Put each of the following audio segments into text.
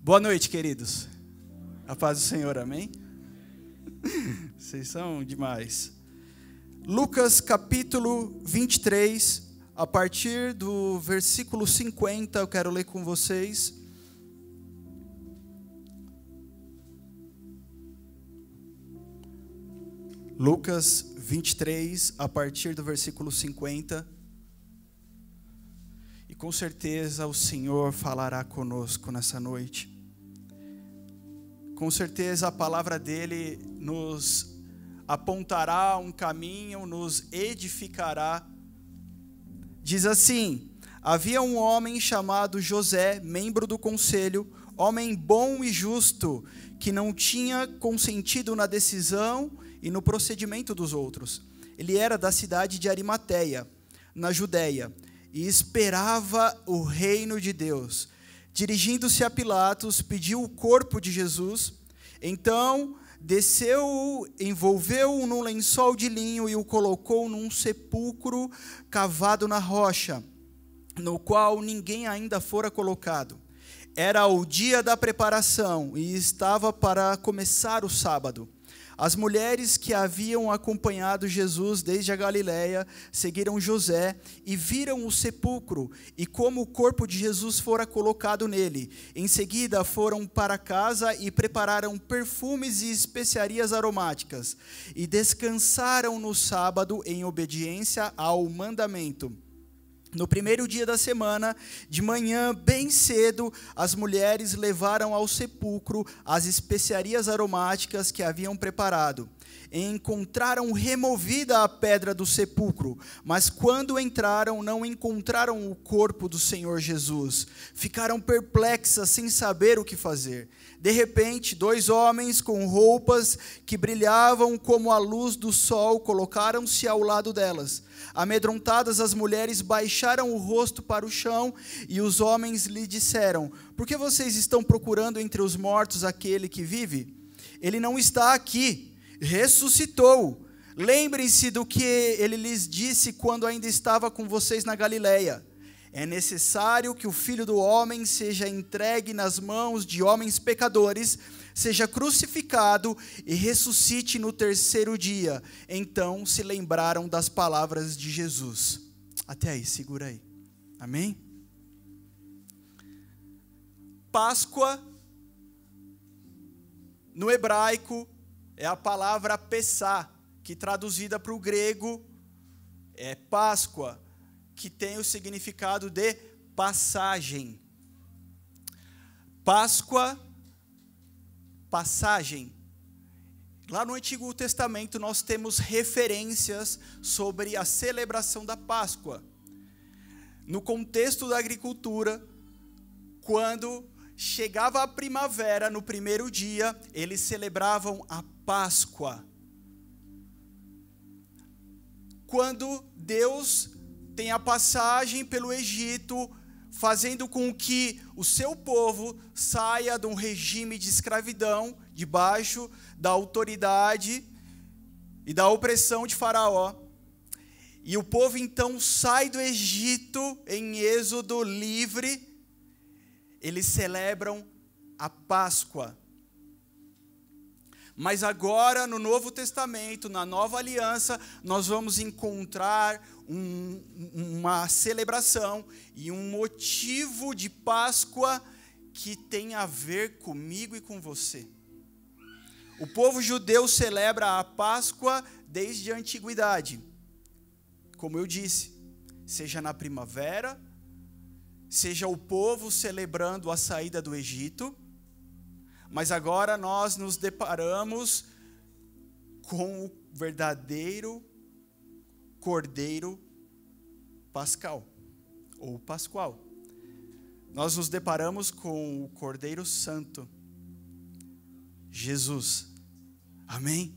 Boa noite, queridos. A paz do Senhor, amém? Vocês são demais. Lucas capítulo 23, a partir do versículo 50, eu quero ler com vocês. Lucas 23, a partir do versículo 50. E com certeza o Senhor falará conosco nessa noite. Com certeza a palavra dele nos apontará um caminho, nos edificará. Diz assim: havia um homem chamado José, membro do conselho, homem bom e justo, que não tinha consentido na decisão e no procedimento dos outros. Ele era da cidade de Arimateia, na Judéia, e esperava o reino de Deus. Dirigindo-se a Pilatos, pediu o corpo de Jesus. Então desceu, envolveu-o num lençol de linho e o colocou num sepulcro cavado na rocha, no qual ninguém ainda fora colocado. Era o dia da preparação e estava para começar o sábado. As mulheres que haviam acompanhado Jesus desde a Galileia seguiram José e viram o sepulcro e como o corpo de Jesus fora colocado nele. Em seguida foram para casa e prepararam perfumes e especiarias aromáticas e descansaram no sábado em obediência ao mandamento. No primeiro dia da semana, de manhã, bem cedo, as mulheres levaram ao sepulcro as especiarias aromáticas que haviam preparado. Encontraram removida a pedra do sepulcro, mas quando entraram, não encontraram o corpo do Senhor Jesus. Ficaram perplexas, sem saber o que fazer. De repente, 2 homens com roupas que brilhavam como a luz do sol colocaram-se ao lado delas. Amedrontadas, as mulheres baixaram o rosto para o chão e os homens lhe disseram: por que vocês estão procurando entre os mortos aquele que vive? Ele não está aqui, ressuscitou. Lembrem-se do que ele lhes disse quando ainda estava com vocês na Galileia. É necessário que o Filho do Homem seja entregue nas mãos de homens pecadores, seja crucificado e ressuscite no 3º dia. Então se lembraram das palavras de Jesus. Até aí, segura aí. Amém? Páscoa, no hebraico, é a palavra Pessá, que traduzida para o grego é Páscoa, que tem o significado de passagem. Páscoa, passagem. Lá no Antigo Testamento nós temos referências sobre a celebração da Páscoa. No contexto da agricultura, quando chegava a primavera, no primeiro dia, eles celebravam a Páscoa. Quando Deus tem a passagem pelo Egito, fazendo com que o seu povo saia de um regime de escravidão, debaixo da autoridade e da opressão de Faraó. E o povo então sai do Egito em êxodo livre. Eles celebram a Páscoa. Mas agora, no Novo Testamento, na Nova Aliança, nós vamos encontrar uma celebração e um motivo de Páscoa que tem a ver comigo e com você. O povo judeu celebra a Páscoa desde a antiguidade. Como eu disse, seja na primavera, seja o povo celebrando a saída do Egito, mas agora nós nos deparamos com o verdadeiro Cordeiro Pascal, ou Pascual. Nós nos deparamos com o Cordeiro Santo, Jesus. Amém?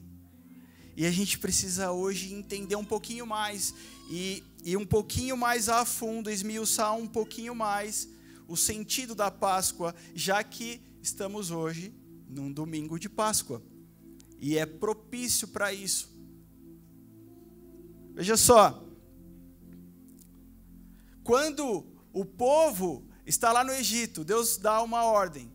E a gente precisa hoje entender um pouquinho mais, e um pouquinho mais a fundo, esmiuçar um pouquinho mais o sentido da Páscoa, já que estamos hoje num domingo de Páscoa, e é propício para isso. Veja só, quando o povo está lá no Egito, Deus dá uma ordem: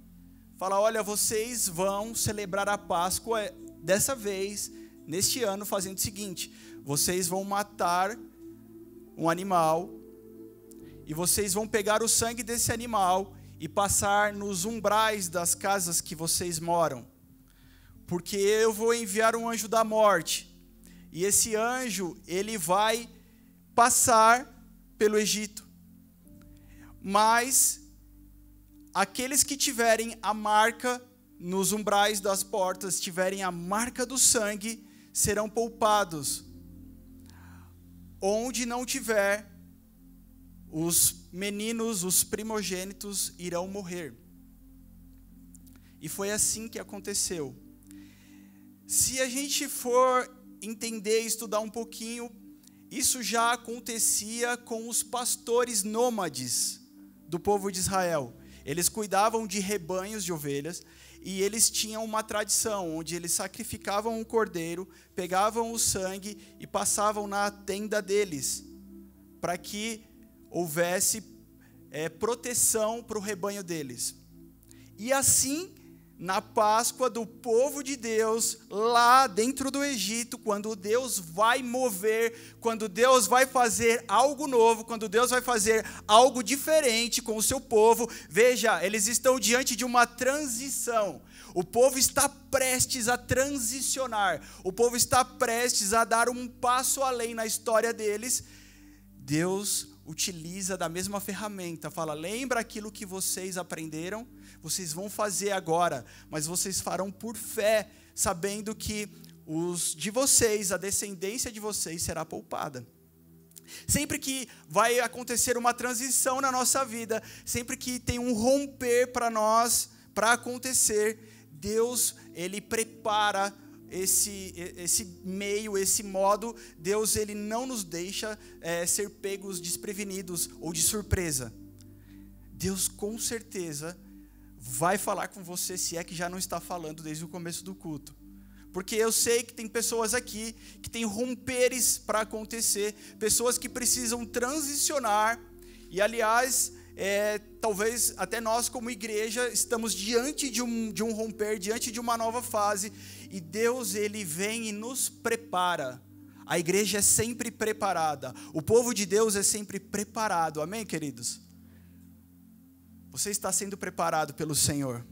fala: olha, vocês vão celebrar a Páscoa dessa vez, neste ano, fazendo o seguinte: vocês vão matar um animal, e vocês vão pegar o sangue desse animal e passar nos umbrais das casas que vocês moram, porque eu vou enviar um anjo da morte, e esse anjo, ele vai passar pelo Egito, mas aqueles que tiverem a marca nos umbrais das portas, tiverem a marca do sangue, serão poupados. Onde não tiver, os meninos, os primogênitos, irão morrer. E foi assim que aconteceu. Se a gente for entender e estudar um pouquinho, isso já acontecia com os pastores nômades do povo de Israel. Eles cuidavam de rebanhos de ovelhas, e eles tinham uma tradição, onde eles sacrificavam um cordeiro, pegavam o sangue e passavam na tenda deles, para que houvesse proteção para o rebanho deles. E assim, na Páscoa do povo de Deus, lá dentro do Egito, quando Deus vai mover, quando Deus vai fazer algo novo, quando Deus vai fazer algo diferente com o seu povo, veja, eles estão diante de uma transição. O povo está prestes a transicionar, o povo está prestes a dar um passo além na história deles. Deus utiliza da mesma ferramenta, fala: lembra aquilo que vocês aprenderam? Vocês vão fazer agora, mas vocês farão por fé, sabendo que os de vocês, a descendência de vocês será poupada. Sempre que vai acontecer uma transição na nossa vida, sempre que tem um romper para nós, para acontecer, Deus, Ele prepara esse meio, esse modo. Deus, Ele não nos deixa ser pegos desprevenidos ou de surpresa. Deus, com certeza, vai falar com você, se é que já não está falando desde o começo do culto. Porque eu sei que tem pessoas aqui que têm romperes para acontecer, pessoas que precisam transicionar, e aliás, talvez até nós como igreja estamos diante de um romper, diante de uma nova fase, e Deus, Ele vem e nos prepara. A igreja é sempre preparada, o povo de Deus é sempre preparado, amém, queridos? Você está sendo preparado pelo Senhor.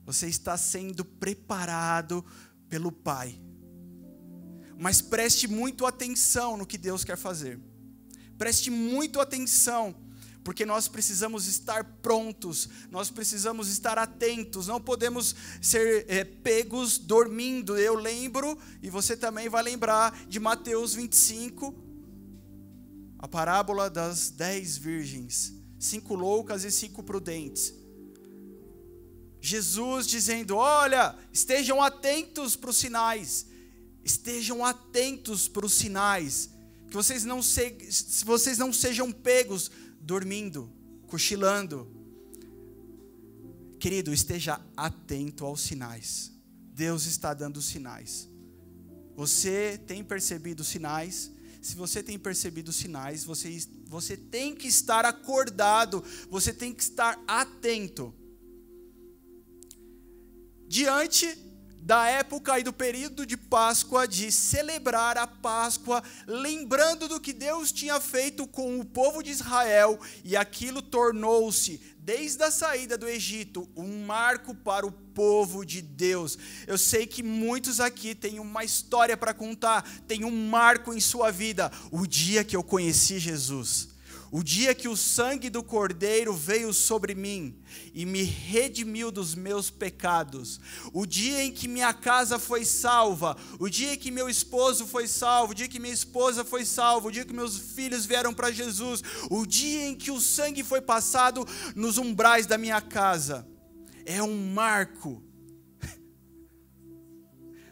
Você está sendo preparado pelo Pai. Mas preste muito atenção no que Deus quer fazer. Preste muito atenção, porque nós precisamos estar prontos, nós precisamos estar atentos, não podemos ser pegos dormindo. Eu lembro, e você também vai lembrar, de Mateus 25, a parábola das 10 virgens. 5 loucas e 5 prudentes. Jesus dizendo: olha, estejam atentos para os sinais. Estejam atentos para os sinais. Que vocês não sejam pegos dormindo, cochilando. Querido, esteja atento aos sinais. Deus está dando sinais. Você tem percebido sinais? Se você tem percebido sinais, você tem que estar acordado, você tem que estar atento. Diante da época e do período de Páscoa, de celebrar a Páscoa, lembrando do que Deus tinha feito com o povo de Israel, e aquilo tornou-se, desde a saída do Egito, um marco para o povo de Deus. Eu sei que muitos aqui têm uma história para contar, tem um marco em sua vida: o dia que eu conheci Jesus, o dia que o sangue do Cordeiro veio sobre mim e me redimiu dos meus pecados, o dia em que minha casa foi salva, o dia em que meu esposo foi salvo, o dia que minha esposa foi salva, o dia que meus filhos vieram para Jesus, o dia em que o sangue foi passado nos umbrais da minha casa. É um marco.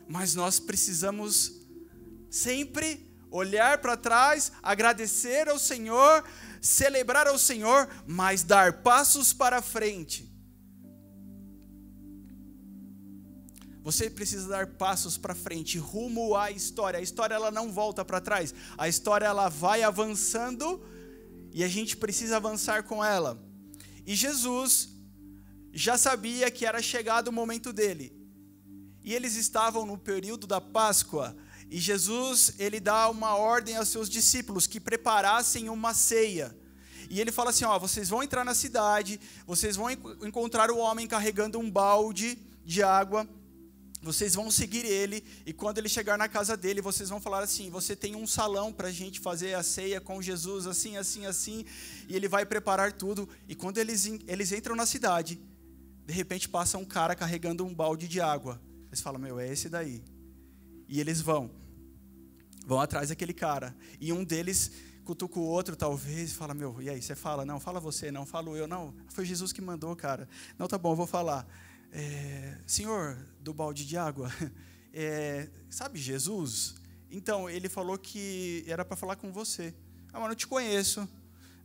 Mas nós precisamos sempre olhar para trás, agradecer ao Senhor, celebrar ao Senhor, mas dar passos para frente. Você precisa dar passos para frente, rumo à história. A história, ela não volta para trás. A história, ela vai avançando e a gente precisa avançar com ela. E Jesus, já sabia que era chegado o momento dele. E eles estavam no período da Páscoa. E Jesus, ele dá uma ordem aos seus discípulos que preparassem uma ceia. E ele fala assim, vocês vão entrar na cidade, vocês vão encontrar o homem carregando um balde de água, vocês vão seguir ele, e quando ele chegar na casa dele, vocês vão falar assim, você tem um salão para a gente fazer a ceia com Jesus, assim, assim, assim, e ele vai preparar tudo. E quando eles entram na cidade, de repente passa um cara carregando um balde de água. Eles falam, é esse daí. E eles vão atrás daquele cara, e um deles cutuca o outro, talvez, e fala, e aí, você fala? Não, fala você, não, falo eu. Não, foi Jesus que mandou, cara. Não, tá bom, eu vou falar. Senhor do balde de água, sabe Jesus? Então, ele falou que era para falar com você. Mas eu não te conheço.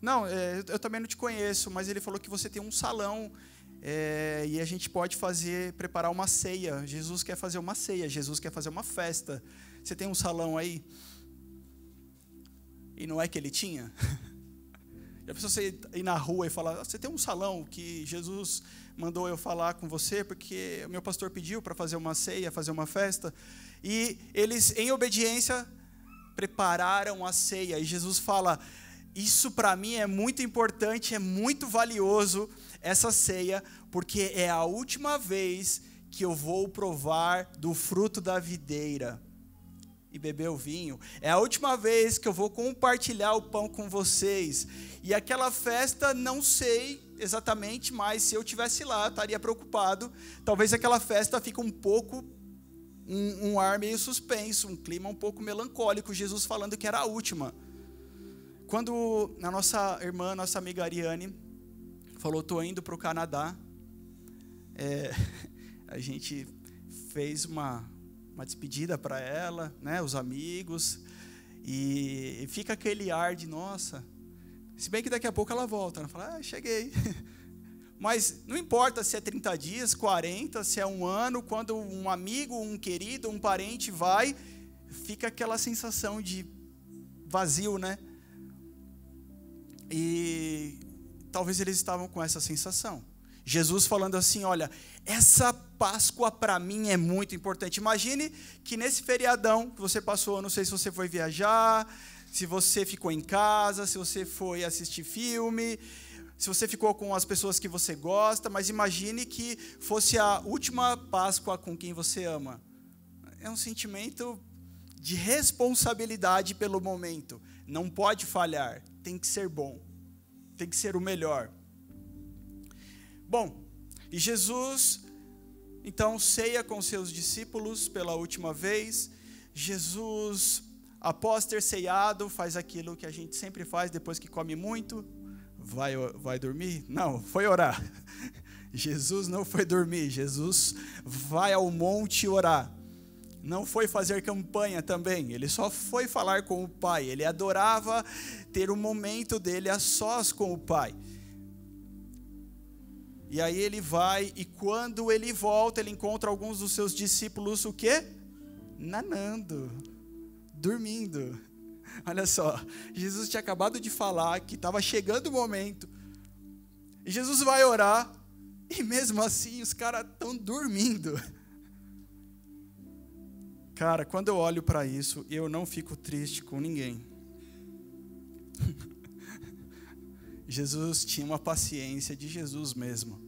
Não, eu também não te conheço, mas ele falou que você tem um salão, e a gente pode preparar uma ceia. Jesus quer fazer uma ceia, Jesus quer fazer uma festa. Você tem um salão aí? E não é que ele tinha? Já pensou você ir na rua e falar, você tem um salão que Jesus mandou eu falar com você, porque o meu pastor pediu para fazer uma ceia, fazer uma festa. E eles, em obediência, prepararam a ceia. E Jesus fala, isso para mim é muito importante, é muito valioso essa ceia, porque é a última vez que eu vou provar do fruto da videira e beber o vinho. É a última vez que eu vou compartilhar o pão com vocês. E aquela festa, não sei exatamente, mas se eu estivesse lá, eu estaria preocupado. Talvez aquela festa fique um pouco, um ar meio suspenso, um clima um pouco melancólico, Jesus falando que era a última. Quando a nossa irmã, nossa amiga Ariane, falou, estou indo para o Canadá, a gente fez uma despedida para ela, né, os amigos, e fica aquele ar de, nossa, se bem que daqui a pouco ela volta, ela fala, cheguei. Mas não importa se é 30 dias, 40, se é um ano, quando um amigo, um querido, um parente vai, fica aquela sensação de vazio, né? E talvez eles estavam com essa sensação. Jesus falando assim, olha, essa Páscoa para mim é muito importante. Imagine que nesse feriadão que você passou, não sei se você foi viajar, se você ficou em casa, se você foi assistir filme, se você ficou com as pessoas que você gosta, mas imagine que fosse a última Páscoa com quem você ama. É um sentimento de responsabilidade pelo momento. Não pode falhar, tem que ser bom, tem que ser o melhor. Bom, e Jesus, então, ceia com seus discípulos pela última vez. Jesus, após ter ceiado, faz aquilo que a gente sempre faz depois que come muito. Vai dormir? Não, foi orar. Jesus não foi dormir, Jesus vai ao monte orar. Não foi fazer campanha também, ele só foi falar com o Pai. Ele adorava ter um momento dele a sós com o Pai. E aí ele vai, e quando ele volta, ele encontra alguns dos seus discípulos, o quê? Nanando, dormindo. Olha só, Jesus tinha acabado de falar que estava chegando o momento. E Jesus vai orar, e mesmo assim os caras estão dormindo. Cara, quando eu olho para isso, eu não fico triste com ninguém. Jesus tinha uma paciência de Jesus mesmo.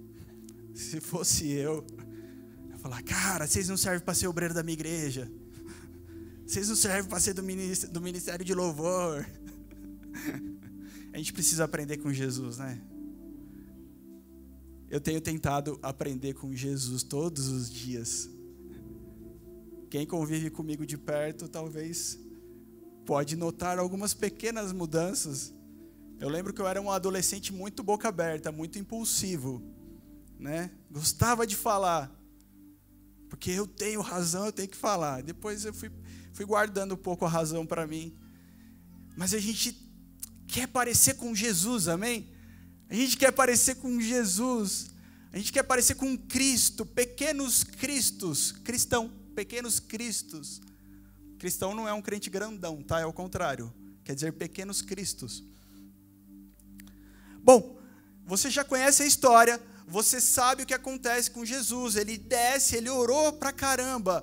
Se fosse eu ia falar, cara, vocês não servem para ser obreiro da minha igreja. Vocês não servem para ser do ministério de louvor. A gente precisa aprender com Jesus, né? Eu tenho tentado aprender com Jesus todos os dias. Quem convive comigo de perto, talvez pode notar algumas pequenas mudanças. Eu lembro que eu era um adolescente muito boca aberta, muito impulsivo, né? Gostava de falar, porque eu tenho razão, eu tenho que falar. Depois eu fui guardando um pouco a razão para mim. Mas a gente quer parecer com Jesus, amém? A gente quer parecer com Jesus, a gente quer parecer com Cristo, pequenos cristos, cristão, pequenos cristos. Cristão não é um crente grandão, tá? É o contrário, quer dizer pequenos cristos. Bom, você já conhece a história, você sabe o que acontece com Jesus. Ele desce, ele orou pra caramba.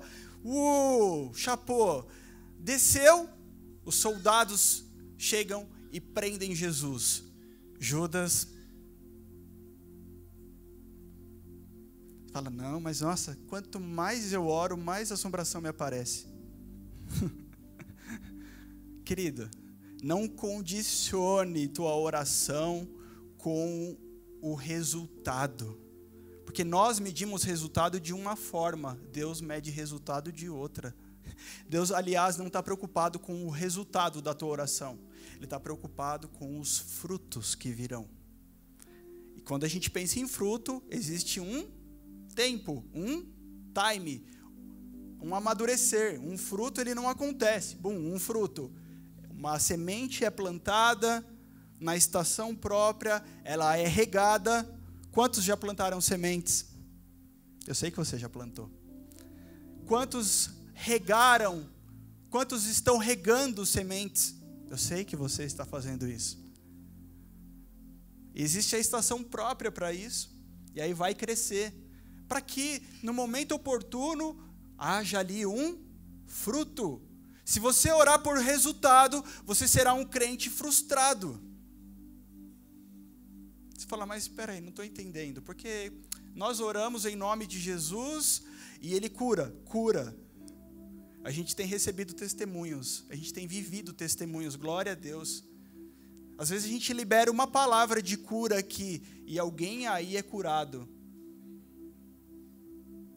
Chapô. Desceu, os soldados chegam e prendem Jesus. Judas fala, não, mas nossa, quanto mais eu oro, mais assombração me aparece. Querido, não condicione tua oração com o resultado. Porque nós medimos resultado de uma forma, Deus mede resultado de outra. Deus, aliás, não está preocupado com o resultado da tua oração. Ele está preocupado com os frutos que virão. E quando a gente pensa em fruto, existe um tempo, um time, um amadurecer. Um fruto, ele não acontece. Um fruto. Uma semente é plantada na estação própria, ela é regada. Quantos já plantaram sementes? Eu sei que você já plantou. Quantos regaram? Quantos estão regando sementes? Eu sei que você está fazendo isso. Existe a estação própria para isso, e aí vai crescer, para que no momento oportuno haja ali um fruto. Se você orar por resultado, você será um crente frustrado. Você fala, mas espera aí, não estou entendendo, porque nós oramos em nome de Jesus e Ele cura. A gente tem recebido testemunhos, a gente tem vivido testemunhos, glória a Deus. Às vezes a gente libera uma palavra de cura aqui e alguém aí é curado.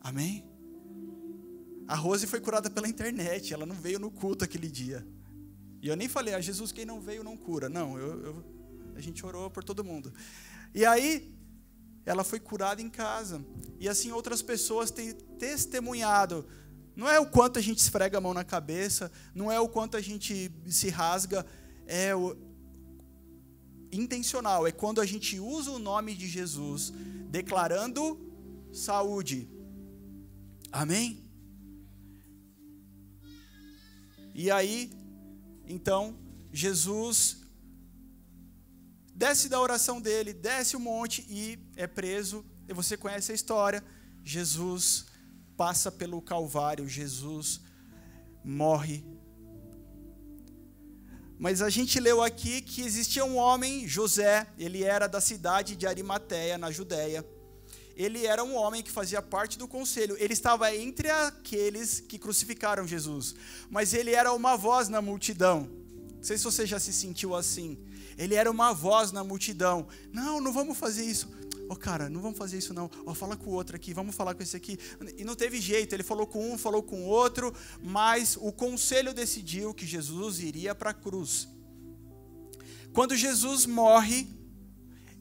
Amém? A Rose foi curada pela internet, ela não veio no culto aquele dia. E eu nem falei, Jesus, quem não veio não cura. Não, a gente orou por todo mundo. E aí, ela foi curada em casa. E assim outras pessoas têm testemunhado. Não é o quanto a gente esfrega a mão na cabeça, não é o quanto a gente se rasga, é o intencional, é quando a gente usa o nome de Jesus, declarando saúde. Amém? E aí, então, Jesus desce da oração dele, desce o monte e é preso. E você conhece a história. Jesus passa pelo Calvário, Jesus morre. Mas a gente leu aqui que existia um homem, José, ele era da cidade de Arimateia, na Judéia. Ele era um homem que fazia parte do conselho. Ele estava entre aqueles que crucificaram Jesus. Mas ele era uma voz na multidão. Não sei se você já se sentiu assim. Ele era uma voz na multidão. Não vamos fazer isso. Cara, não vamos fazer isso não. Fala com o outro aqui, vamos falar com esse aqui. E não teve jeito, ele falou com um, falou com o outro. Mas o conselho decidiu que Jesus iria para a cruz. Quando Jesus morre,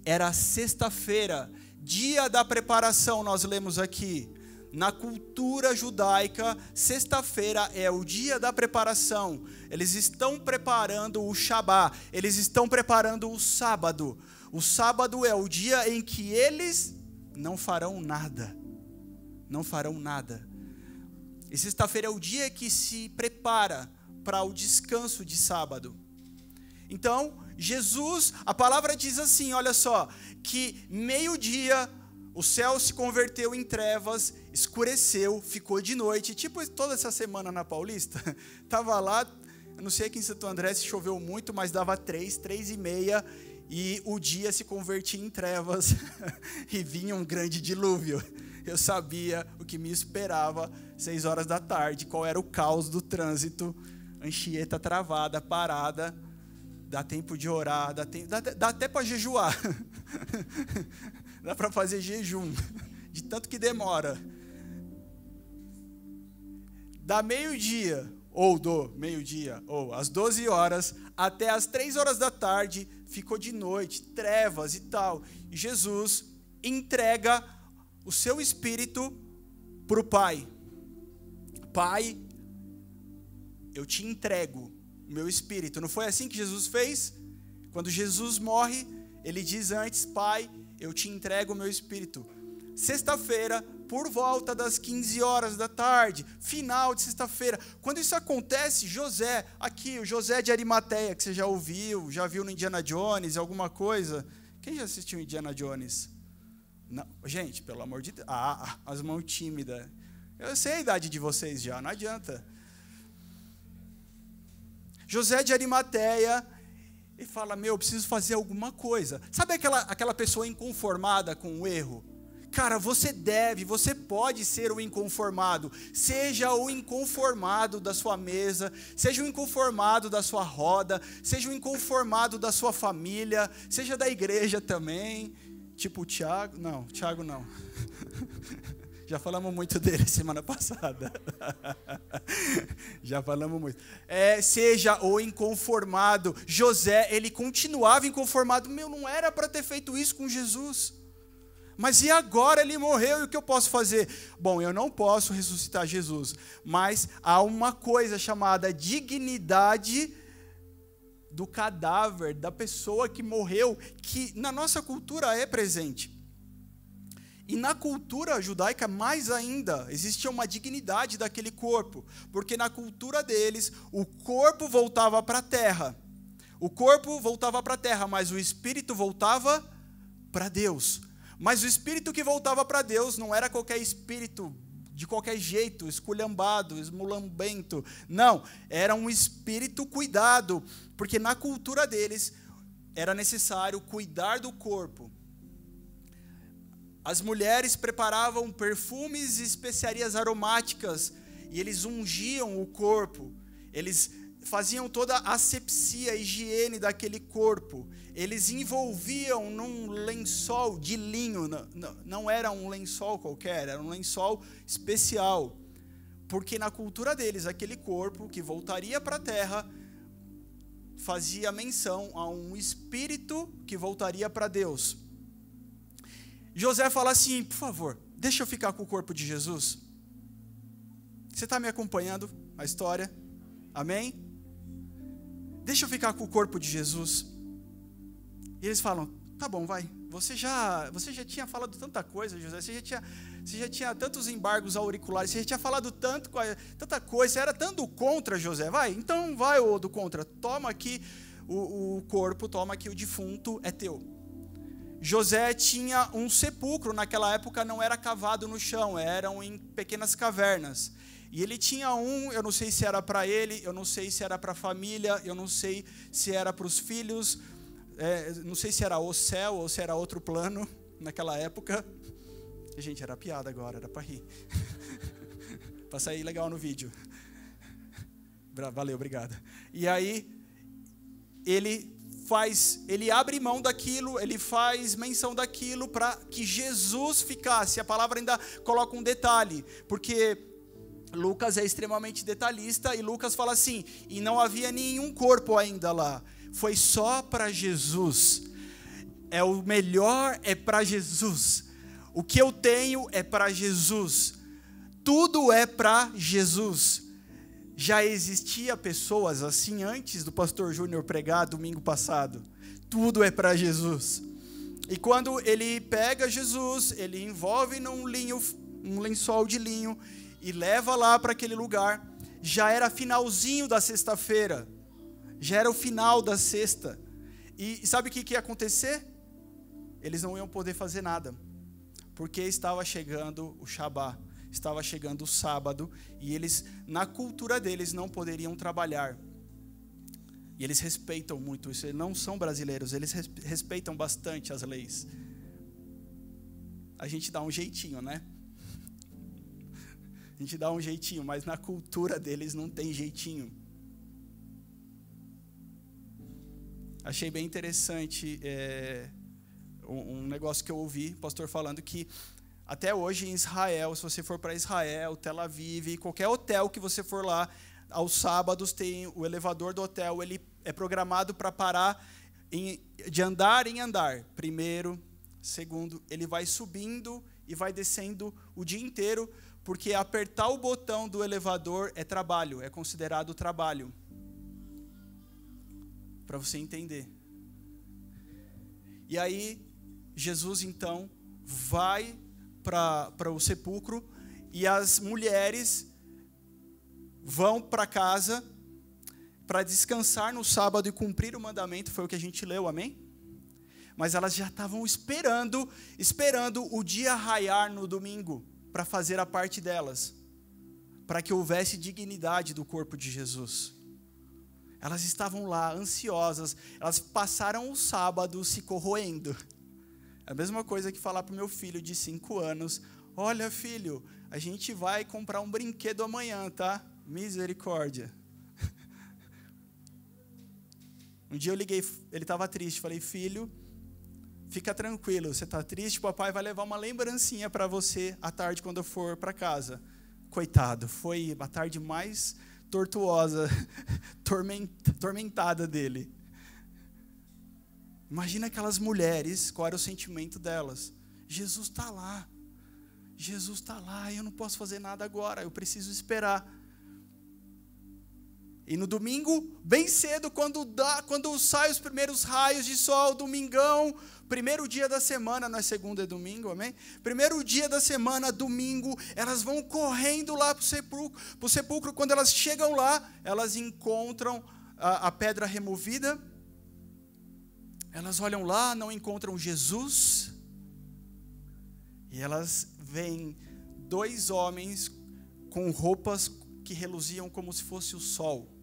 era sexta-feira, dia da preparação, nós lemos aqui. Na cultura judaica, sexta-feira é o dia da preparação. Eles estão preparando o Shabá, eles estão preparando o sábado. O sábado é o dia em que eles não farão nada. Não farão nada. E sexta-feira é o dia que se prepara para o descanso de sábado. Então, Jesus, a palavra diz assim, olha só, que meio-dia o céu se converteu em trevas, escureceu, ficou de noite, tipo toda essa semana na Paulista, estava lá, eu não sei aqui em Santo André se choveu muito, mas dava 3:30, e o dia se convertia em trevas, e vinha um grande dilúvio. Eu sabia o que me esperava, 6 horas da tarde, qual era o caos do trânsito, Anchieta travada, parada, dá tempo de orar, dá até para jejuar. Dá para fazer jejum, de tanto que demora. Da meio-dia, ou às 12 horas, até às 3 horas da tarde, ficou de noite, trevas e tal. E Jesus entrega o seu espírito para o Pai. Pai, eu te entrego o meu espírito. Não foi assim que Jesus fez? Quando Jesus morre, ele diz antes, Pai, eu te entrego o meu espírito. Sexta-feira, por volta das 15 horas da tarde, final de sexta-feira. Quando isso acontece, José, aqui, o José de Arimateia, que você já ouviu, já viu no Indiana Jones, alguma coisa. Quem já assistiu Indiana Jones? Não, gente, pelo amor de Deus. As mãos tímidas. Eu sei a idade de vocês já, não adianta. José de Arimateia, ele fala, eu preciso fazer alguma coisa. Sabe aquela pessoa inconformada com o erro? Cara, você pode ser o inconformado. Seja o inconformado da sua mesa, seja o inconformado da sua roda, seja o inconformado da sua família, seja da igreja também. Tipo o Tiago. Não, Tiago não. Já falamos muito dele semana passada. Já falamos muito. Seja o inconformado. José, ele continuava inconformado. Não era para ter feito isso com Jesus. Mas e agora ele morreu, e o que eu posso fazer? Bom, eu não posso ressuscitar Jesus, mas há uma coisa chamada dignidade do cadáver, da pessoa que morreu, que na nossa cultura é presente. E na cultura judaica, mais ainda, existia uma dignidade daquele corpo, porque na cultura deles, o corpo voltava para a terra. O corpo voltava para a terra, mas o espírito voltava para Deus. Mas o espírito que voltava para Deus não era qualquer espírito, de qualquer jeito, esculhambado, esmulambento. Não, era um espírito cuidado, porque na cultura deles era necessário cuidar do corpo. As mulheres preparavam perfumes e especiarias aromáticas, e eles ungiam o corpo, eles faziam toda a asepsia, a higiene daquele corpo. Eles envolviam num lençol de linho, não era um lençol qualquer, era um lençol especial. Porque na cultura deles, aquele corpo que voltaria para a terra fazia menção a um espírito que voltaria para Deus. José fala assim, por favor, deixa eu ficar com o corpo de Jesus. Você está me acompanhando a história? Amém? Deixa eu ficar com o corpo de Jesus. E eles falam, tá bom, vai. Você já tinha falado tanta coisa, José. Você já tinha tantos embargos auriculares. Você já tinha falado tanta coisa. Você era tanto contra, José. Vai, então vai, ô do contra. Toma aqui o corpo, toma aqui o defunto, é teu. José tinha um sepulcro. Naquela época não era cavado no chão, eram em pequenas cavernas. E ele tinha eu não sei se era para ele, eu não sei se era para a família, eu não sei se era para os filhos, não sei se era o céu ou se era outro plano naquela época. Gente, era piada agora, era para rir. Para sair legal no vídeo. Valeu, obrigado. E aí, ele abre mão daquilo, ele faz menção daquilo para que Jesus ficasse. A palavra ainda coloca um detalhe, porque Lucas é extremamente detalhista, e Lucas fala assim, e não havia nenhum corpo ainda lá, foi só para Jesus. O melhor é para Jesus. O que eu tenho é para Jesus. Tudo é para Jesus. Já existia pessoas assim antes do pastor Júnior pregar domingo passado. Tudo é para Jesus. E quando ele pega Jesus, ele envolve num lençol de linho, e leva lá para aquele lugar. Já era finalzinho da sexta-feira, já era o final da sexta, e sabe o que ia acontecer? Eles não iam poder fazer nada, porque estava chegando o Shabá, estava chegando o sábado, e eles, na cultura deles, não poderiam trabalhar. E eles respeitam muito isso, eles não são brasileiros, eles respeitam bastante as leis. A gente dá um jeitinho, né? A gente dá um jeitinho, mas na cultura deles não tem jeitinho. Achei bem interessante um negócio que eu ouvi, o pastor falando que até hoje em Israel, se você for para Israel, Tel Aviv, qualquer hotel que você for lá, aos sábados tem o elevador do hotel, ele é programado para parar de andar em andar. Primeiro, segundo, ele vai subindo e vai descendo o dia inteiro, porque apertar o botão do elevador é trabalho, é considerado trabalho. Para você entender. E aí, Jesus então vai para o sepulcro, e as mulheres vão para casa para descansar no sábado e cumprir o mandamento, foi o que a gente leu, amém? mas elas já estavam esperando o dia raiar no domingo para fazer a parte delas, para que houvesse dignidade do corpo de Jesus. Elas estavam lá, ansiosas, elas passaram o sábado se corroendo. É a mesma coisa que falar para o meu filho de 5 anos, olha filho, a gente vai comprar um brinquedo amanhã, tá? Misericórdia. Um dia eu liguei, ele estava triste, falei, filho, fica tranquilo, você está triste, papai vai levar uma lembrancinha para você à tarde quando eu for para casa. Coitado, foi a tarde mais tortuosa, tormentada dele. Imagina aquelas mulheres, qual era o sentimento delas? Jesus está lá, eu não posso fazer nada agora, eu preciso esperar. E no domingo, bem cedo, quando saem os primeiros raios de sol, domingão, primeiro dia da semana, não é segunda, é domingo, amém? Primeiro dia da semana, domingo, elas vão correndo lá para o sepulcro. Quando elas chegam lá, elas encontram a pedra removida. Elas olham lá, não encontram Jesus. E elas veem 2 homens com roupas que reluziam como se fosse o sol.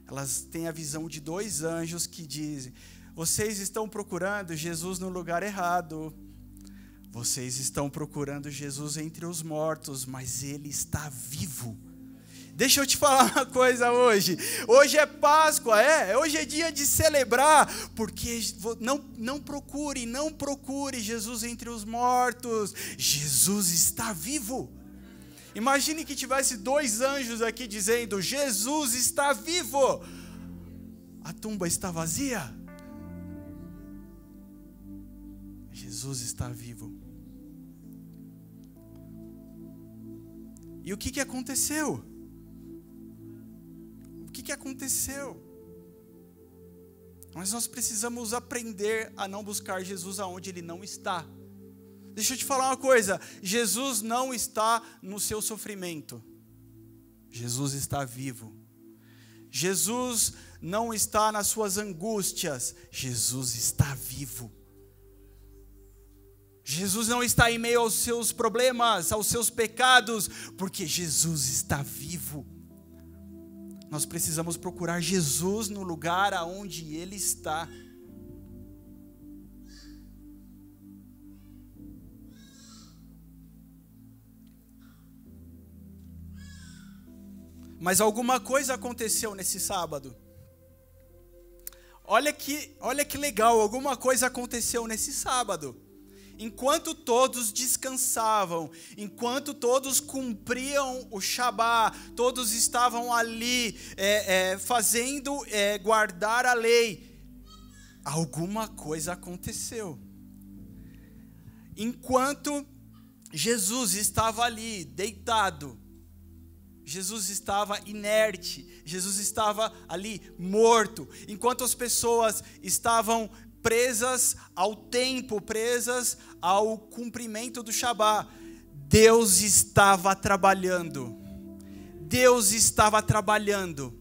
Elas têm a visão de 2 anjos que dizem, vocês estão procurando Jesus no lugar errado. Vocês estão procurando Jesus entre os mortos, mas Ele está vivo. Deixa eu te falar uma coisa hoje. Hoje é Páscoa, hoje é dia de celebrar, porque não procure Jesus entre os mortos. Jesus está vivo. Imagine que tivesse 2 anjos aqui dizendo, Jesus está vivo. A tumba está vazia. Jesus está vivo. E o que aconteceu? O que aconteceu? Mas nós precisamos aprender a não buscar Jesus aonde Ele não está. Deixa eu te falar uma coisa, Jesus não está no seu sofrimento. Jesus está vivo. Jesus não está nas suas angústias. Jesus está vivo. Jesus não está em meio aos seus problemas, aos seus pecados, porque Jesus está vivo. Nós precisamos procurar Jesus no lugar aonde Ele está. Mas alguma coisa aconteceu nesse sábado. Olha que legal, alguma coisa aconteceu nesse sábado. Enquanto todos descansavam, enquanto todos cumpriam o Shabá, todos estavam ali fazendo guardar a lei, alguma coisa aconteceu. Enquanto Jesus estava ali, deitado, Jesus estava inerte, Jesus estava ali morto, enquanto as pessoas estavam presas ao tempo, presas ao cumprimento do Shabá, Deus estava trabalhando. Deus estava trabalhando.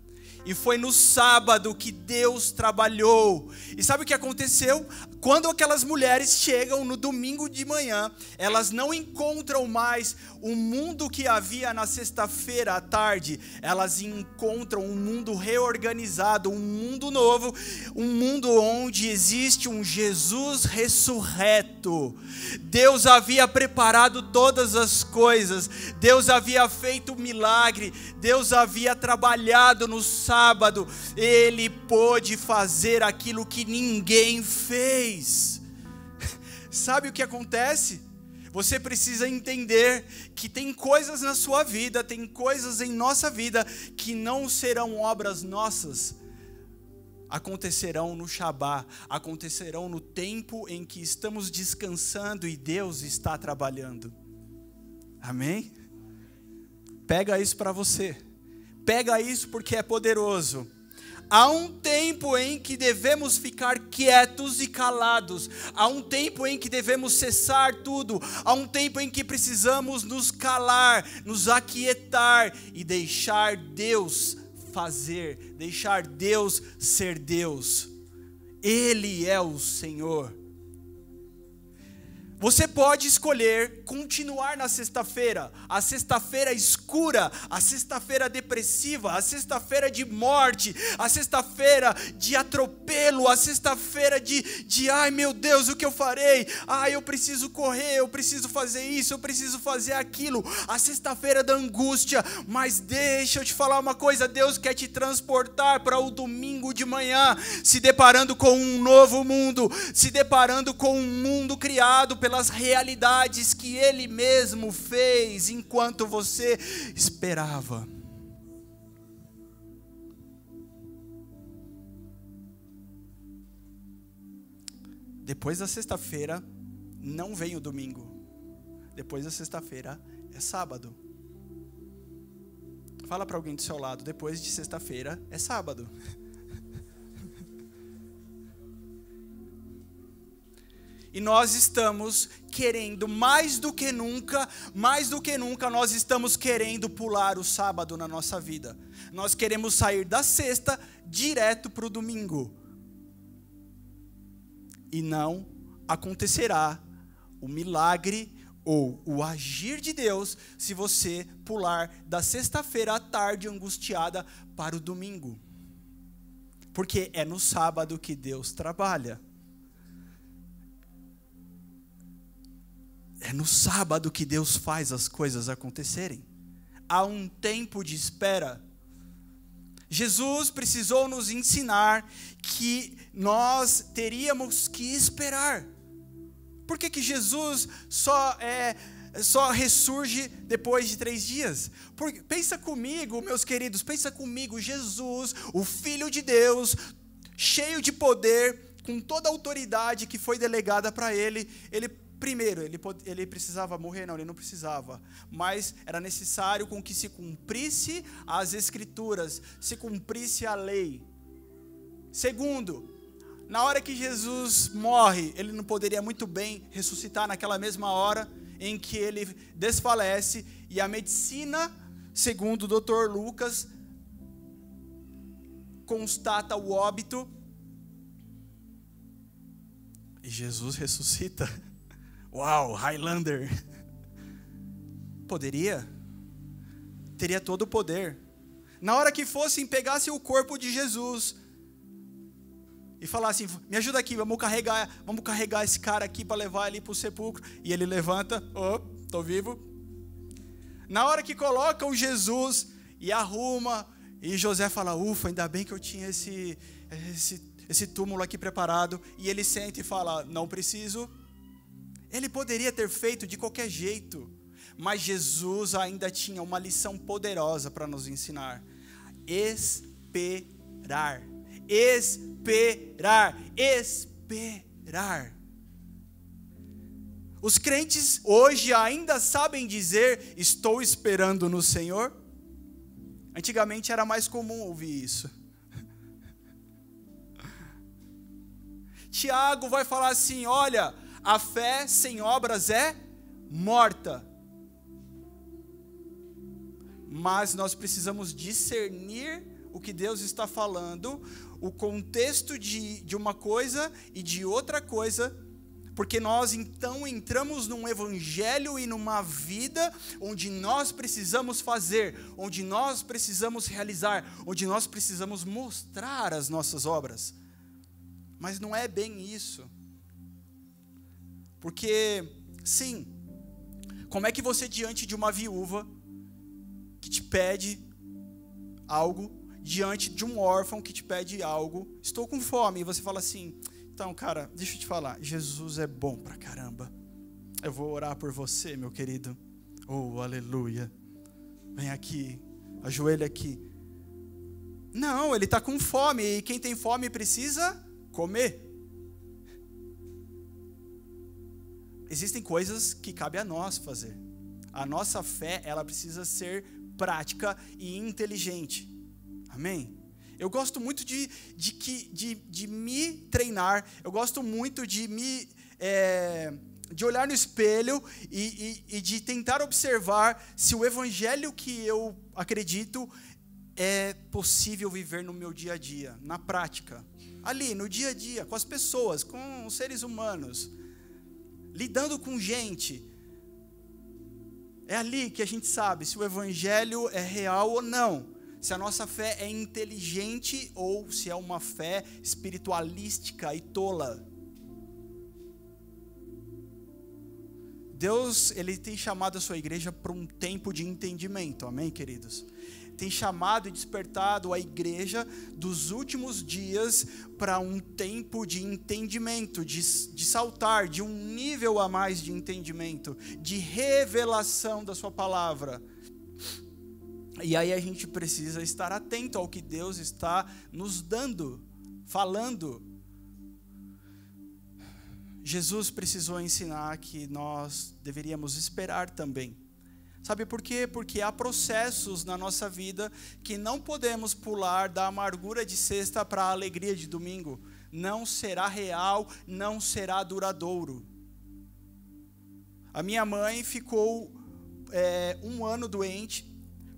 E foi no sábado que Deus trabalhou. E sabe o que aconteceu? Quando aquelas mulheres chegam no domingo de manhã, elas não encontram mais o mundo que havia na sexta-feira à tarde. Elas encontram um mundo reorganizado, um mundo novo, um mundo onde existe um Jesus ressurreto. Deus havia preparado todas as coisas. Deus havia feito um milagre. Deus havia trabalhado no sábado. Ele pôde fazer aquilo que ninguém fez. Sabe o que acontece? Você precisa entender que tem coisas na sua vida, tem coisas em nossa vida que não serão obras nossas. Acontecerão no Shabá, acontecerão no tempo em que estamos descansando e Deus está trabalhando. Amém? Pega isso para você. Pega isso porque é poderoso. Há um tempo em que devemos ficar quietos e calados. Há um tempo em que devemos cessar tudo. Há um tempo em que precisamos nos calar, nos aquietar e deixar Deus fazer, deixar Deus ser Deus. Ele é o Senhor. Você pode escolher continuar na sexta-feira, a sexta-feira escura, a sexta-feira depressiva, a sexta-feira de morte, a sexta-feira de atropelo, a sexta-feira de ai meu Deus, o que eu farei? Ai, eu preciso correr, eu preciso fazer isso, eu preciso fazer aquilo, a sexta-feira da angústia. Mas deixa eu te falar uma coisa, Deus quer te transportar para o domingo de manhã, se deparando com um novo mundo, se deparando com um mundo criado pelas realidades que Ele mesmo fez enquanto você esperava. Depois da sexta-feira, não vem o domingo. Depois da sexta-feira, é sábado. Fala para alguém do seu lado, depois de sexta-feira, é sábado. E nós estamos querendo, mais do que nunca, nós estamos querendo pular o sábado na nossa vida. Nós queremos sair da sexta direto para o domingo. E não acontecerá o milagre ou o agir de Deus se você pular da sexta-feira à tarde angustiada para o domingo. Porque é no sábado que Deus trabalha. É no sábado que Deus faz as coisas acontecerem. Há um tempo de espera. Jesus precisou nos ensinar que nós teríamos que esperar. Por que Jesus só ressurge depois de 3 dias? Pensa comigo, meus queridos, pensa comigo. Jesus, o Filho de Deus, cheio de poder, com toda a autoridade que foi delegada para ele, primeiro, ele precisava morrer? Não, ele não precisava. Mas era necessário com que se cumprisse as Escrituras, se cumprisse a lei. Segundo, na hora que Jesus morre, ele não poderia muito bem ressuscitar naquela mesma hora em que ele desfalece. E a medicina, segundo o Dr. Lucas, constata o óbito. E Jesus ressuscita. Uau, Highlander. Poderia? Teria todo o poder. Na hora que pegassem o corpo de Jesus e falassem, me ajuda aqui, vamos carregar esse cara aqui para levar ele para o sepulcro. E ele levanta, estou vivo. Na hora que colocam Jesus e arruma, e José fala, ufa, ainda bem que eu tinha esse túmulo aqui preparado. E ele sente e fala, não preciso. Ele poderia ter feito de qualquer jeito, mas Jesus ainda tinha uma lição poderosa para nos ensinar. Esperar. Esperar. Esperar. Os crentes hoje ainda sabem dizer, estou esperando no Senhor? Antigamente era mais comum ouvir isso. Tiago vai falar assim, olha, a fé sem obras é morta. Mas nós precisamos discernir o que Deus está falando, o contexto de uma coisa e de outra coisa, porque nós então entramos num evangelho e numa vida onde nós precisamos fazer, onde nós precisamos realizar, onde nós precisamos mostrar as nossas obras. Mas não é bem isso. Porque, sim, como é que você, diante de uma viúva que te pede algo, diante de um órfão que te pede algo, estou com fome, e você fala assim, então, cara, deixa eu te falar, Jesus é bom pra caramba, eu vou orar por você, meu querido, oh, aleluia, vem aqui, ajoelha aqui. Não, ele está com fome, e quem tem fome precisa comer. Existem coisas que cabe a nós fazer. A nossa fé, ela precisa ser prática e inteligente. Amém? Eu gosto muito de me treinar. Eu gosto muito de olhar no espelho e de tentar observar se o evangelho que eu acredito é possível viver no meu dia a dia, na prática. ali no dia a dia, com as pessoas, com os seres humanos, lidando com gente. É ali que a gente sabe se o evangelho é real ou não, se a nossa fé é inteligente ou se é uma fé espiritualística e tola. Deus, Ele tem chamado a sua igreja para um tempo de entendimento, amém, queridos? Tem chamado e despertado a igreja dos últimos dias para um tempo de entendimento, de saltar de um nível a mais de entendimento, de revelação da sua palavra. E aí a gente precisa estar atento ao que Deus está nos dando, falando. Jesus precisou ensinar que nós deveríamos esperar também. Sabe por quê? Porque há processos na nossa vida que não podemos pular da amargura de sexta para a alegria de domingo. Não será real, não será duradouro. A minha mãe ficou 1 ano doente,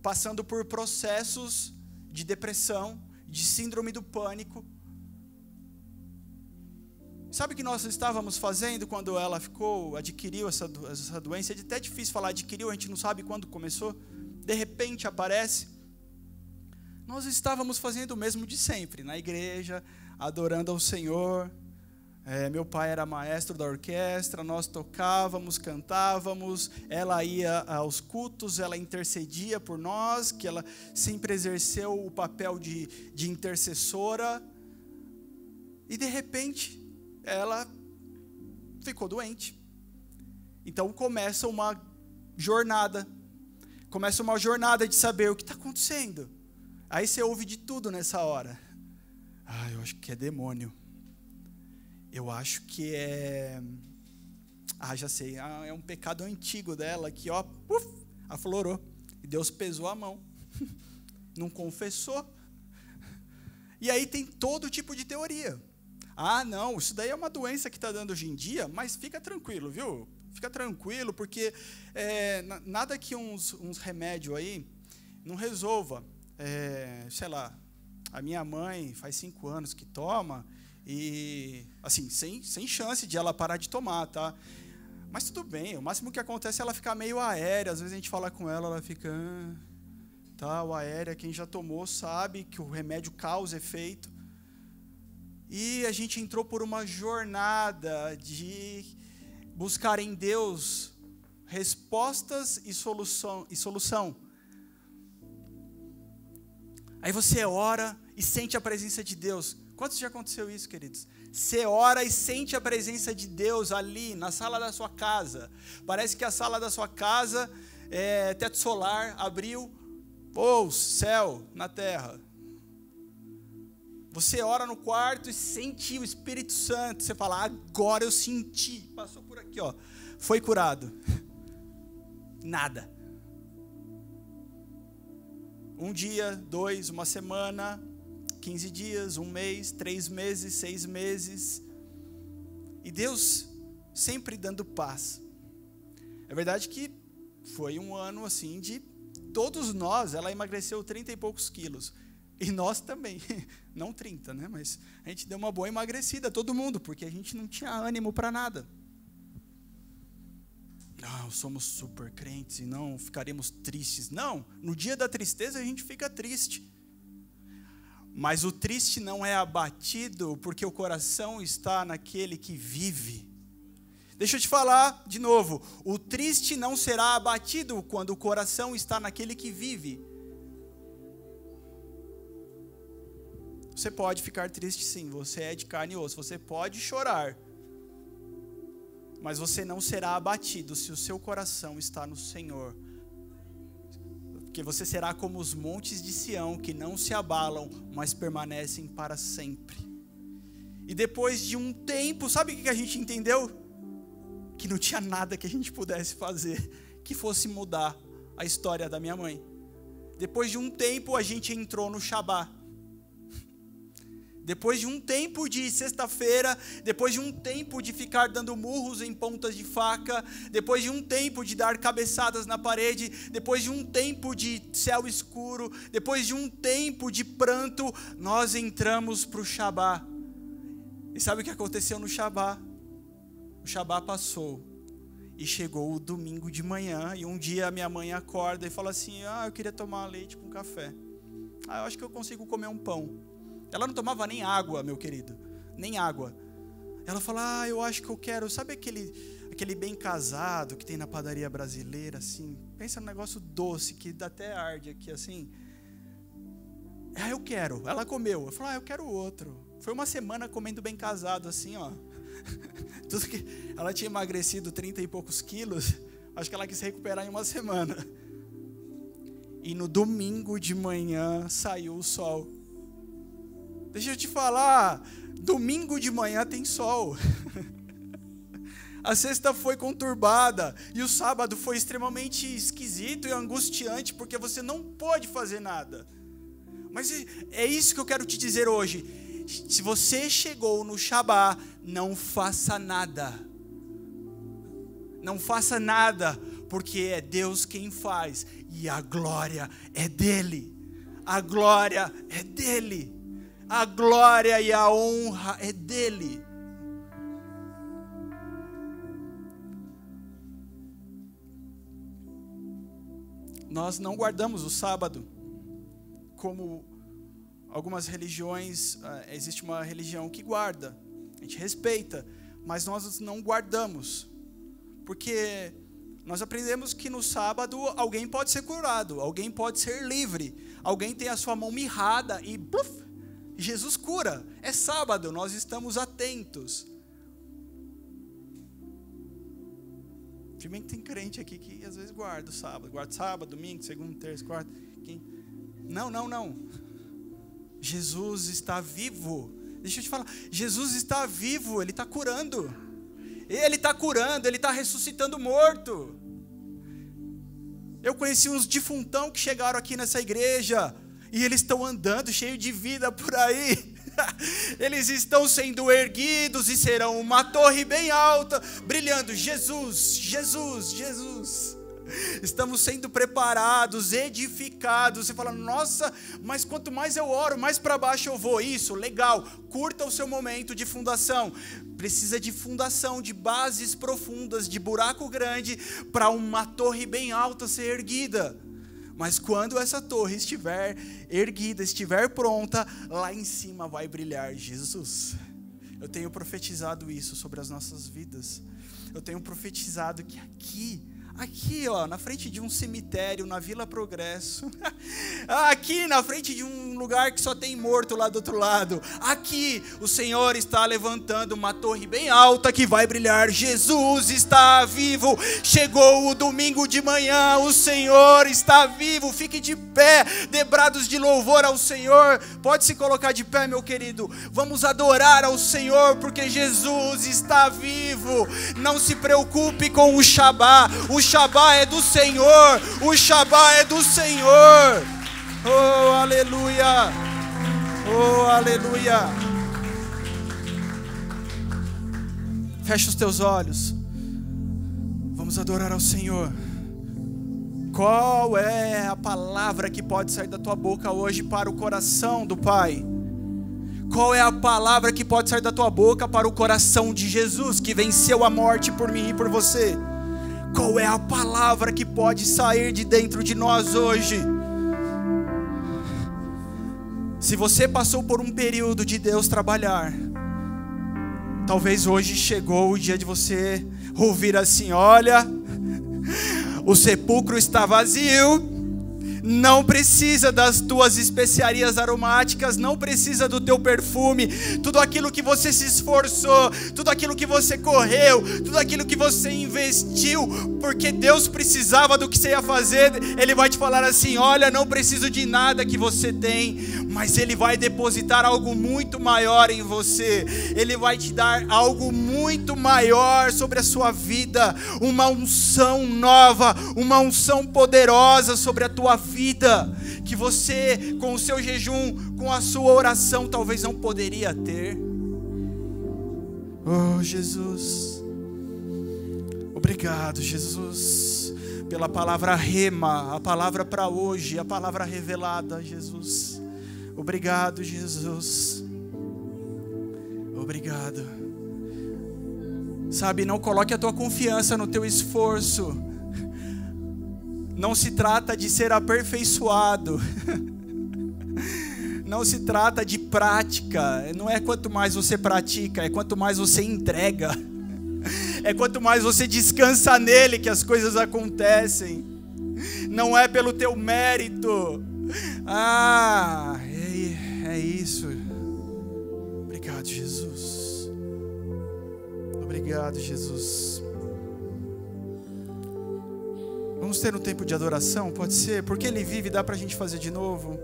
passando por processos de depressão, de síndrome do pânico. Sabe o que nós estávamos fazendo quando ela adquiriu essa doença? É até difícil falar adquiriu, a gente não sabe quando começou. De repente aparece. Nós estávamos fazendo o mesmo de sempre, na igreja, adorando ao Senhor. Meu pai era maestro da orquestra, nós tocávamos, cantávamos, ela ia aos cultos, ela intercedia por nós, que ela sempre exerceu o papel de intercessora. E de repente, ela ficou doente. Então começa uma jornada de saber o que está acontecendo. Aí você ouve de tudo nessa hora. Eu acho que é demônio. Eu acho que é... já sei, é um pecado antigo dela que aflorou. E Deus pesou a mão. Não confessou. E aí tem todo tipo de teoria. Não, isso daí é uma doença que está dando hoje em dia, mas fica tranquilo, viu? Fica tranquilo, porque nada que uns remédios aí não resolva. Sei lá, a minha mãe faz 5 anos que toma, e assim, sem chance de ela parar de tomar, tá? Mas tudo bem, o máximo que acontece é ela ficar meio aérea, às vezes a gente fala com ela, ela fica... o aérea, quem já tomou sabe que o remédio causa efeito. E a gente entrou por uma jornada de buscar em Deus respostas e solução. Aí você ora e sente a presença de Deus. Quantos já aconteceu isso, queridos? Você ora e sente a presença de Deus ali na sala da sua casa. Parece que a sala da sua casa é teto solar, abriu, céu na terra. Você ora no quarto e sente o Espírito Santo. Você fala, agora eu senti. Passou por aqui, foi curado. Nada. 1 dia, 2, 1 semana, 15 dias, 1 mês, 3 meses, 6 meses. E Deus sempre dando paz. É verdade que foi um ano assim de todos nós. Ela emagreceu 30 e poucos quilos. E nós também, não 30, né? Mas a gente deu uma boa emagrecida, todo mundo, porque a gente não tinha ânimo para nada. Somos super crentes e não ficaremos tristes. Não, no dia da tristeza a gente fica triste. Mas o triste não é abatido porque o coração está naquele que vive. Deixa eu te falar de novo, o triste não será abatido quando o coração está naquele que vive. Você pode ficar triste sim, você é de carne e osso, você pode chorar, mas você não será abatido se o seu coração está no Senhor, porque você será como os montes de Sião, que não se abalam, mas permanecem para sempre. E depois de um tempo, sabe o que a gente entendeu? Que não tinha nada que a gente pudesse fazer que fosse mudar a história da minha mãe. Depois de um tempo a gente entrou no Shabá. Depois de um tempo de sexta-feira, depois de um tempo de ficar dando murros em pontas de faca, depois de um tempo de dar cabeçadas na parede, depois de um tempo de céu escuro, depois de um tempo de pranto, nós entramos para o Shabá. E sabe o que aconteceu no Shabá? O Shabá passou e chegou o domingo de manhã, e um dia a minha mãe acorda e fala assim: eu queria tomar leite com café. Eu acho que eu consigo comer um pão. Ela não tomava nem água, meu querido, nem água. Ela fala: eu acho que eu quero, sabe aquele bem casado que tem na padaria brasileira, assim? Pensa num negócio doce, que dá até arde aqui, assim. Eu quero. Ela comeu. Eu falei: eu quero outro. Foi uma semana comendo bem casado, assim, ó. Tudo que ela tinha emagrecido 30 e poucos quilos, acho que ela quis recuperar em uma semana. E no domingo de manhã saiu o sol. Deixa eu te falar, domingo de manhã tem sol. A sexta foi conturbada e o sábado foi extremamente esquisito e angustiante, porque você não pôde fazer nada. Mas é isso que eu quero te dizer hoje. Se você chegou no Shabá, não faça nada. Não faça nada, porque é Deus quem faz e a glória é dele. A glória é dele. A glória e a honra é dele. Nós não guardamos o sábado como algumas religiões. Existe uma religião que guarda, a gente respeita, mas nós não guardamos, porque nós aprendemos que no sábado alguém pode ser curado, alguém pode ser livre, alguém tem a sua mão mirrada e Jesus cura. É sábado, nós estamos atentos. Também tem crente aqui que às vezes guarda sábado, domingo, segunda, terça, quarta, quinta. Não. Jesus está vivo. Deixa eu te falar, Jesus está vivo, Ele está curando. Ele está curando, Ele está ressuscitando morto. Eu conheci uns defuntão que chegaram aqui nessa igreja, e eles estão andando cheio de vida por aí. Eles estão sendo erguidos e serão uma torre bem alta, brilhando. Jesus, Jesus, Jesus. Estamos sendo preparados, edificados. Você fala: nossa, mas quanto mais eu oro, mais para baixo eu vou. Isso, legal, curta o seu momento de fundação. Precisa de fundação, de bases profundas, de buraco grande, para uma torre bem alta ser erguida. Mas quando essa torre estiver erguida, estiver pronta, lá em cima vai brilhar Jesus. Eu tenho profetizado isso sobre as nossas vidas. Eu tenho profetizado que aqui, ó, na frente de um cemitério, na Vila Progresso, aqui na frente de um lugar que só tem morto lá do outro lado, aqui o Senhor está levantando uma torre bem alta que vai brilhar. Jesus está vivo. Chegou o domingo de manhã, o Senhor está vivo. Fique de pé, debrados de louvor ao Senhor. Pode se colocar de pé, meu querido. Vamos adorar ao Senhor, porque Jesus está vivo. Não se preocupe com o Shabá. O Shabá é do Senhor, o Shabá é do Senhor. Oh, aleluia, oh, aleluia. Fecha os teus olhos, vamos adorar ao Senhor. Qual é a palavra que pode sair da tua boca hoje para o coração do Pai? Qual é a palavra que pode sair da tua boca para o coração de Jesus, que venceu a morte por mim e por você? Qual é a palavra que pode sair de dentro de nós hoje? Se você passou por um período de Deus trabalhar, talvez hoje chegou o dia de você ouvir assim: olha, o sepulcro está vazio. Não precisa das tuas especiarias aromáticas, não precisa do teu perfume, tudo aquilo que você se esforçou, tudo aquilo que você correu, tudo aquilo que você investiu, porque Deus precisava do que você ia fazer. Ele vai te falar assim: olha, não preciso de nada que você tem, mas Ele vai depositar algo muito maior em você. Ele vai te dar algo muito maior sobre a sua vida, uma unção nova, uma unção poderosa sobre a tua vida, que você, com o seu jejum, com a sua oração, talvez não poderia ter. Oh, Jesus, obrigado, Jesus, pela palavra rema, a palavra para hoje, a palavra revelada, Jesus. Obrigado, Jesus. obrigado. Sabe, não coloque a tua confiança no teu esforço. Não se trata de ser aperfeiçoado. Não se trata de prática. Não é quanto mais você pratica, é quanto mais você entrega. É quanto mais você descansa nele que as coisas acontecem. Não é pelo teu mérito. É isso. Obrigado, Jesus. Obrigado, Jesus. Vamos ter um tempo de adoração, pode ser? Porque Ele vive, dá para a gente fazer de novo.